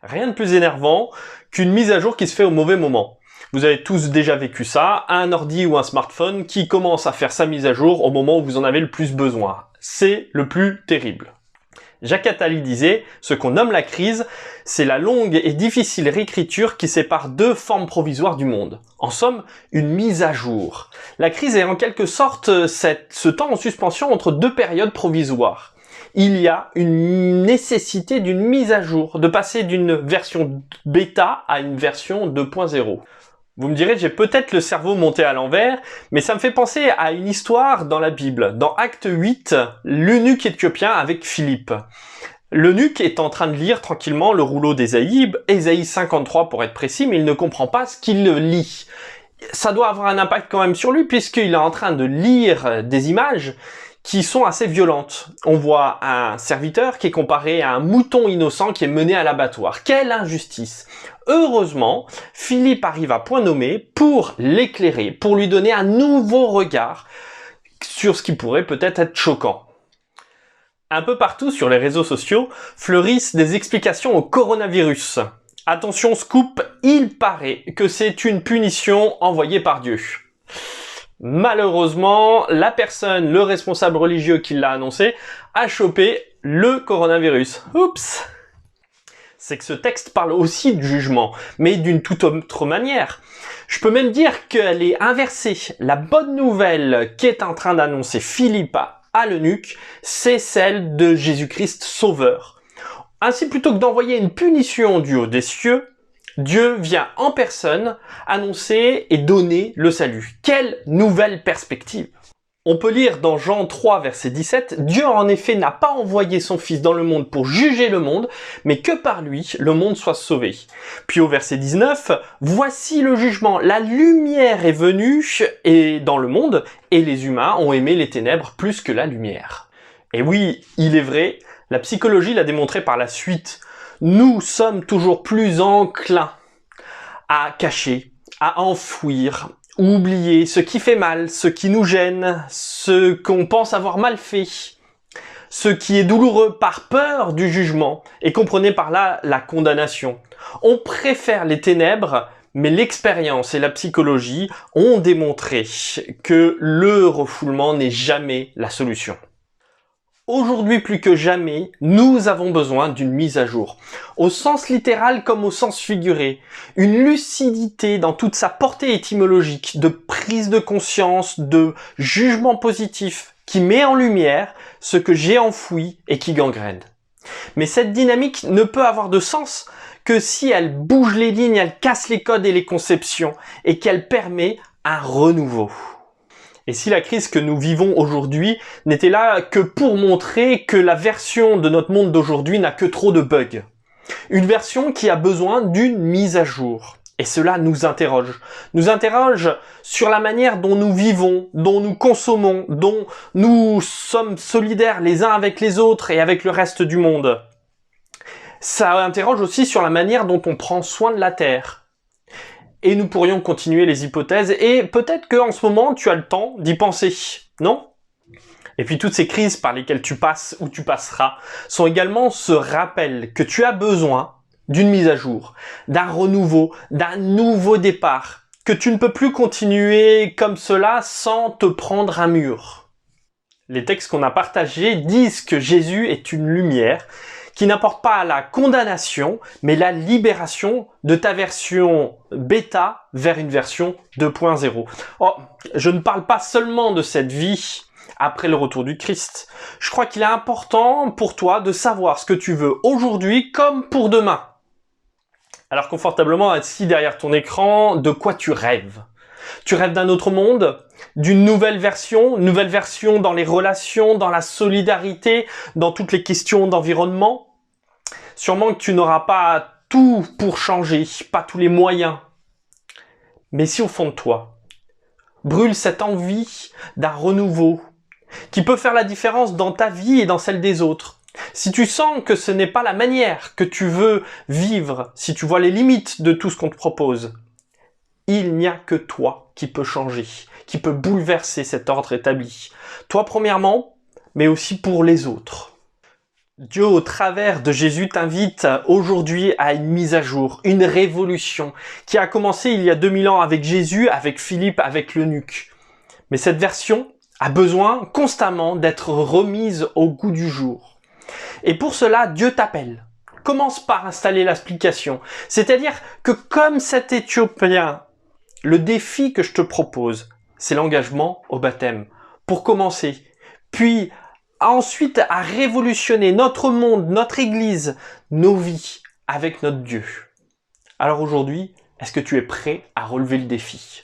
Rien de plus énervant qu'une mise à jour qui se fait au mauvais moment. Vous avez tous déjà vécu ça, un ordi ou un smartphone qui commence à faire sa mise à jour au moment où vous en avez le plus besoin. C'est le plus terrible. Jacques Attali disait, ce qu'on nomme la crise, c'est la longue et difficile réécriture qui sépare deux formes provisoires du monde. En somme, une mise à jour. La crise est en quelque sorte ce temps en suspension entre deux périodes provisoires. Il y a une nécessité d'une mise à jour, de passer d'une version bêta à une version 2.0. Vous me direz, j'ai peut-être le cerveau monté à l'envers, mais ça me fait penser à une histoire dans la Bible. Dans Acte 8, l'eunuque éthiopien avec Philippe. L'eunuque est en train de lire tranquillement le rouleau d'Ésaïe, Ésaïe 53 pour être précis, mais il ne comprend pas ce qu'il lit. Ça doit avoir un impact quand même sur lui, puisqu'il est en train de lire des images qui sont assez violentes. On voit un serviteur qui est comparé à un mouton innocent qui est mené à l'abattoir. Quelle injustice! Heureusement, Philippe arrive à point nommé pour l'éclairer, pour lui donner un nouveau regard sur ce qui pourrait peut-être être choquant. Un peu partout sur les réseaux sociaux fleurissent des explications au coronavirus. Attention scoop, il paraît que c'est une punition envoyée par Dieu. Malheureusement, la personne, le responsable religieux qui l'a annoncé, a chopé le coronavirus. Oups! C'est que ce texte parle aussi du jugement, mais d'une toute autre manière. Je peux même dire qu'elle est inversée. La bonne nouvelle qu'est en train d'annoncer Philippe à l'eunuque, c'est celle de Jésus-Christ Sauveur. Ainsi, plutôt que d'envoyer une punition du haut des cieux, Dieu vient en personne annoncer et donner le salut. Quelle nouvelle perspective! On peut lire dans Jean 3, verset 17, « Dieu en effet n'a pas envoyé son Fils dans le monde pour juger le monde, mais que par lui le monde soit sauvé. » Puis au verset 19, « Voici le jugement, la lumière est venue et dans le monde, et les humains ont aimé les ténèbres plus que la lumière. » Et oui, il est vrai, la psychologie l'a démontré par la suite. Nous sommes toujours plus enclins à cacher, à enfouir, oublier ce qui fait mal, ce qui nous gêne, ce qu'on pense avoir mal fait, ce qui est douloureux par peur du jugement, et comprenez par là la condamnation. On préfère les ténèbres, mais l'expérience et la psychologie ont démontré que le refoulement n'est jamais la solution. Aujourd'hui plus que jamais, nous avons besoin d'une mise à jour. Au sens littéral comme au sens figuré. Une lucidité dans toute sa portée étymologique, de prise de conscience, de jugement positif, qui met en lumière ce que j'ai enfoui et qui gangrène. Mais cette dynamique ne peut avoir de sens que si elle bouge les lignes, elle casse les codes et les conceptions, et qu'elle permet un renouveau. Et si la crise que nous vivons aujourd'hui n'était là que pour montrer que la version de notre monde d'aujourd'hui n'a que trop de bugs. Une version qui a besoin d'une mise à jour. Et cela nous interroge. Nous interroge sur la manière dont nous vivons, dont nous consommons, dont nous sommes solidaires les uns avec les autres et avec le reste du monde. Ça interroge aussi sur la manière dont on prend soin de la Terre. Et nous pourrions continuer les hypothèses, et peut-être qu'en ce moment, tu as le temps d'y penser, non? Et puis toutes ces crises par lesquelles tu passes ou tu passeras sont également ce rappel que tu as besoin d'une mise à jour, d'un renouveau, d'un nouveau départ, que tu ne peux plus continuer comme cela sans te prendre un mur. Les textes qu'on a partagés disent que Jésus est une lumière qui n'apporte pas la condamnation, mais la libération de ta version bêta vers une version 2.0. Oh, je ne parle pas seulement de cette vie après le retour du Christ. Je crois qu'il est important pour toi de savoir ce que tu veux aujourd'hui comme pour demain. Alors confortablement assis derrière ton écran, de quoi tu rêves? Tu rêves d'un autre monde? D'une nouvelle version dans les relations, dans la solidarité, dans toutes les questions d'environnement? Sûrement que tu n'auras pas tout pour changer, pas tous les moyens. Mais si au fond de toi, brûle cette envie d'un renouveau qui peut faire la différence dans ta vie et dans celle des autres, si tu sens que ce n'est pas la manière que tu veux vivre, si tu vois les limites de tout ce qu'on te propose, il n'y a que toi qui peux changer, qui peut bouleverser cet ordre établi. Toi premièrement, mais aussi pour les autres. Dieu, au travers de Jésus, t'invite aujourd'hui à une mise à jour, une révolution qui a commencé il y a 2000 ans avec Jésus, avec Philippe, avec l'eunuque. Mais cette version a besoin constamment d'être remise au goût du jour. Et pour cela, Dieu t'appelle. Commence par installer l'application. C'est-à-dire que comme cet Éthiopien, le défi que je te propose, c'est l'engagement au baptême. Pour commencer. Puis, ensuite, à révolutionner notre monde, notre Église, nos vies avec notre Dieu. Alors aujourd'hui, est-ce que tu es prêt à relever le défi ?